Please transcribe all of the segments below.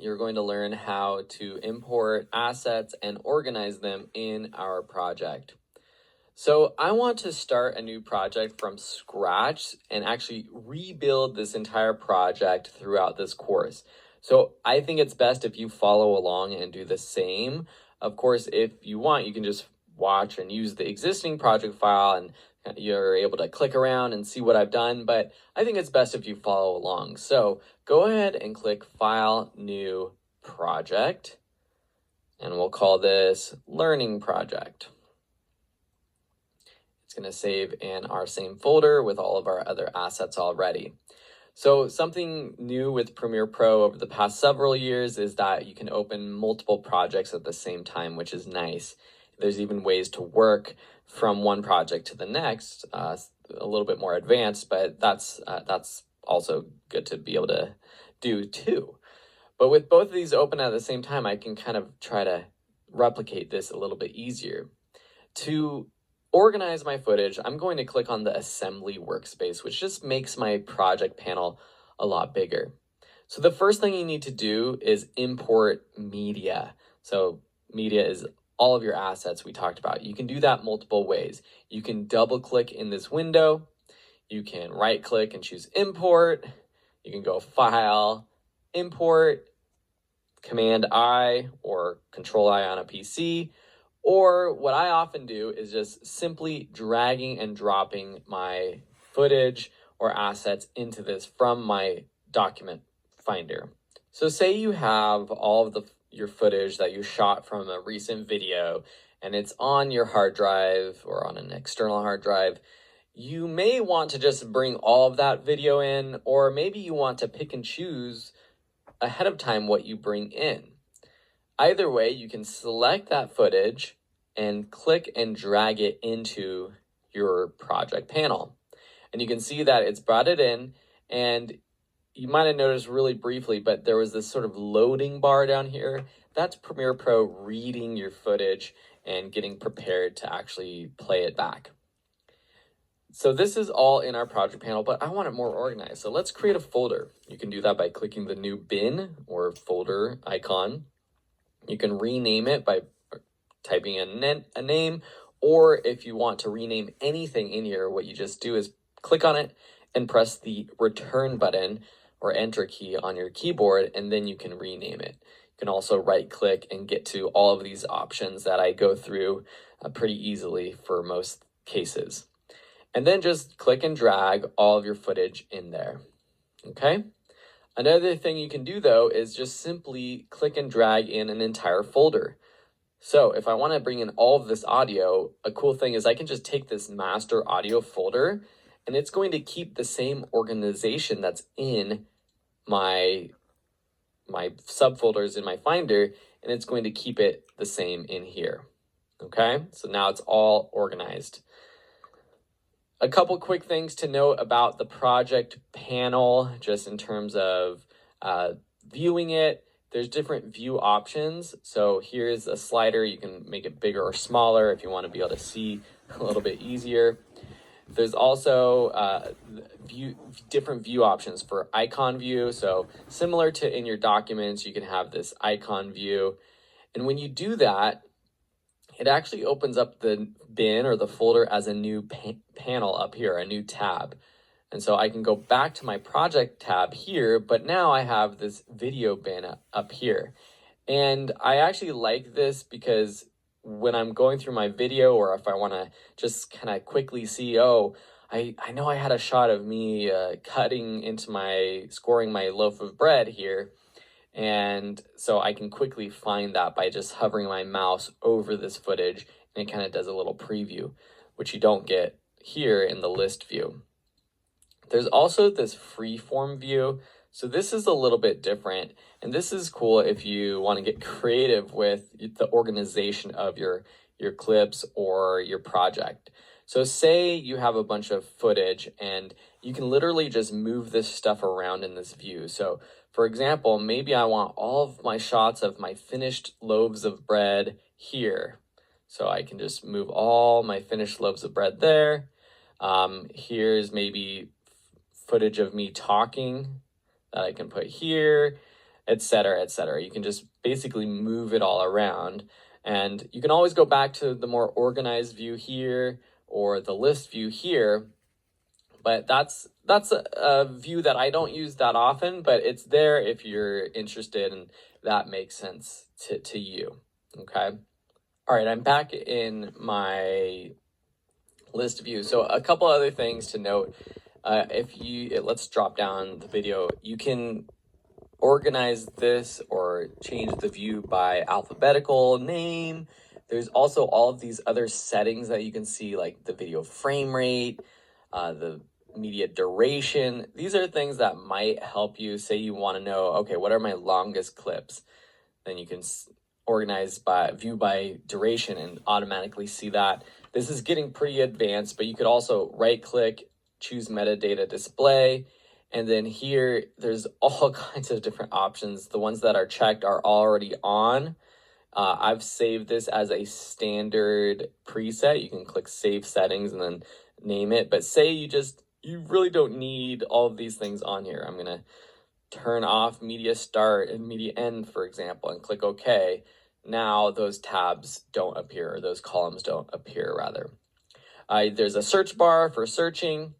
You're going to learn how to import assets and organize them in our project. So I want to start a new project from scratch and actually rebuild this entire project throughout this course. So I think it's best if you follow along and do the same. Of course, if you want, you can just watch and use the existing project file and you're able to click around and see what I've done, but I think it's best if you follow along. So go ahead and click File, New Project, and we'll call this Learning Project. It's going to save in our same folder with all of our other assets already. So something new with Premiere Pro over the past several years is that you can open multiple projects at the same time, which is nice. There's even ways to work from one project to the next, a little bit more advanced, but that's also good to be able to do too. But with both of these open at the same time, I can kind of try to replicate this a little bit easier. To organize my footage, I'm going to click on the assembly workspace, which just makes my project panel a lot bigger. So the first thing you need to do is import media. So media is all of your assets we talked about. You can do that multiple ways. You can double click in this window. You can right click and choose import. You can go File, Import, Command I or Control I on a PC. Or what I often do is just simply dragging and dropping my footage or assets into this from my document finder. So say you have all of your footage that you shot from a recent video and it's on your hard drive or on an external hard drive. You may want to just bring all of that video in, or maybe you want to pick and choose ahead of time what you bring in. Either way, you can select that footage and click and drag it into your project panel. And you can see that it's brought it in, and you might have noticed really briefly, but there was this sort of loading bar down here. That's Premiere Pro reading your footage and getting prepared to actually play it back. So this is all in our project panel, but I want it more organized. So let's create a folder. You can do that by clicking the new bin or folder icon. You can rename it by typing in a name, or if you want to rename anything in here, what you just do is click on it and press the return button or enter key on your keyboard, and then you can rename it. You can also right click and get to all of these options that I go through pretty easily for most cases. And then just click and drag all of your footage in there, okay? Another thing you can do though is just simply click and drag in an entire folder. So if I want to bring in all of this audio, a cool thing is I can just take this master audio folder and it's going to keep the same organization that's in my subfolders in my Finder, and it's going to keep it the same in here. Okay, so now it's all organized. A couple quick things to note about the project panel, just in terms of viewing it. There's different view options. So here's a slider. You can make it bigger or smaller if you want to be able to see a little bit easier. There's also different view options for icon view. So similar to in your documents, you can have this icon view. And when you do that, it actually opens up the bin or the folder as a new panel up here, a new tab. And so I can go back to my project tab here, but now I have this video bin up here. And I actually like this because when I'm going through my video, or if I want to just kind of quickly see, oh, I know I had a shot of me scoring my loaf of bread here. And so I can quickly find that by just hovering my mouse over this footage, and it kind of does a little preview, which you don't get here in the list view. There's also this freeform view. So this is a little bit different, and this is cool if you want to get creative with the organization of your clips or your project. So say you have a bunch of footage and you can literally just move this stuff around in this view. So for example, maybe I want all of my shots of my finished loaves of bread here. So I can just move all my finished loaves of bread there. Here's maybe footage of me talking that I can put here. etc., etc. You can just basically move it all around. And you can always go back to the more organized view here or the list view here. But that's a view that I don't use that often, but it's there if you're interested and that makes sense to you. Okay. All right, I'm back in my list view. So a couple other things to note. Let's drop down the video. You can organize this or change the view by alphabetical name. There's also all of these other settings that you can see, like the video frame rate, the media duration. These are things that might help you. Say you want to know, okay, what are my longest clips? Then you can organize by view by duration and automatically see that. This is getting pretty advanced, but you could also right click, choose metadata display, and then here there's all kinds of different options. The ones that are checked are already on. I've saved this as a standard preset. You can click save settings and then name it, but say you really don't need all of these things on here. I'm gonna turn off media start and media end, for example, and click OK. Now those tabs don't appear, or those columns don't appear, rather. There's a search bar for searching.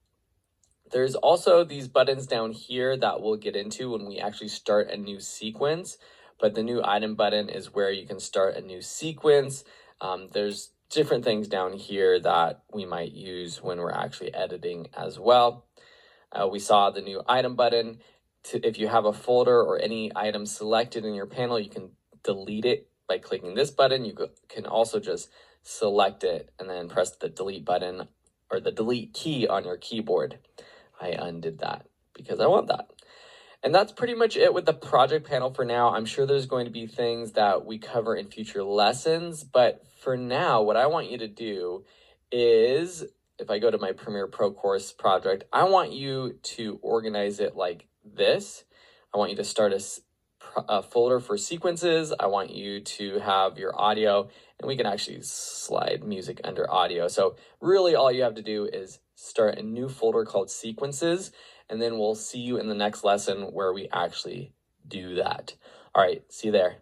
There's also these buttons down here that we'll get into when we actually start a new sequence, but the new item button is where you can start a new sequence. There's different things down here that we might use when we're actually editing as well. We saw the new item button. If you have a folder or any item selected in your panel, you can delete it by clicking this button. You can also just select it and then press the delete button or the delete key on your keyboard. I undid that because I want that. And that's pretty much it with the project panel for now. I'm sure there's going to be things that we cover in future lessons, but for now, what I want you to do is, if I go to my Premiere Pro course project, I want you to organize it like this. I want you to start a folder for sequences. I want you to have your audio, and we can actually slide music under audio. So really all you have to do is start a new folder called sequences, and then we'll see you in the next lesson where we actually do that. All right, see you there.